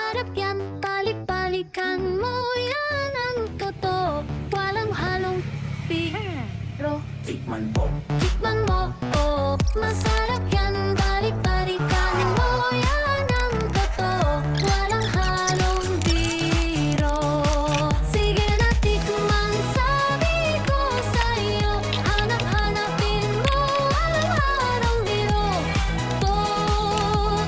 Masarap yan, balik-balikan mo yan ang totoo. Walang halong biro. Tikman mo. Tikman mo, oh, masarap yan, balik-balikan mo yan ang totoo. Walang halong biro. Sige na tikman, sabi ko sa'yo. Hanap-hanapin mo, walang halong biro. Totoo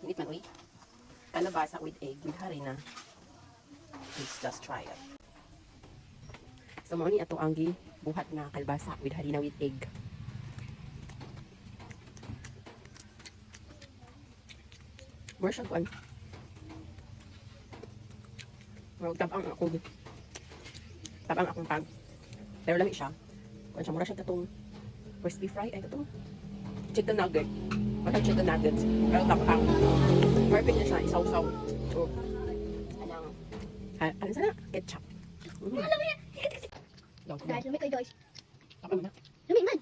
ito. Kalabasa with egg with harina. Let's just try it. So mo ni ato ang buhat nga kalbasa with harina with egg. More siya kuan. Well, tabang akong pag. Pero lami siya. Kuan siya mura siya katong crispy fry ay katong chicken nugget. Masang chicken nuggets. Pero tabang. Perfect na siya, isaw-saw. So, ano sana? Ketchup. Alam mo yan. Guys, lumit kayo guys. Tapos mo na. Lumit man.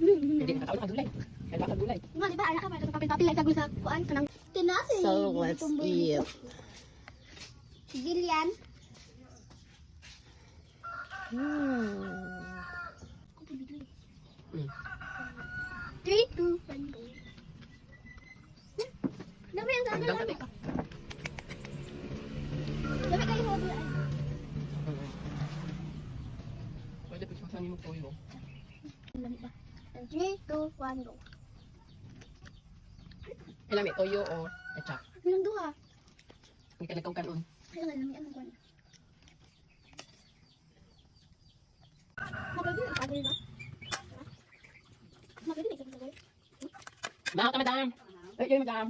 Hindi, nakataon ka dulay. Kaya ka dulay. Nga, diba? Anak ka pa, kapil-kapil lang sa gulo sa kuan. Kanang tinasi. So, let's eat. Gillian. Mm. 3, 2, 1, go. Dami ang gano'n Hanggang lang. kati ka. Dami kayo mo. Pwede pa siya mo toyo. Dami ba? 3, 2, 1, go. Alam mo, toyo o ketchup. Bilang duha. Hindi ka nagkong kanon. Kaya nga, lami ang kuan. Mapagod yung sagol ba? Mapagod yung sagol. Mahal ka, madam. Ay, madam.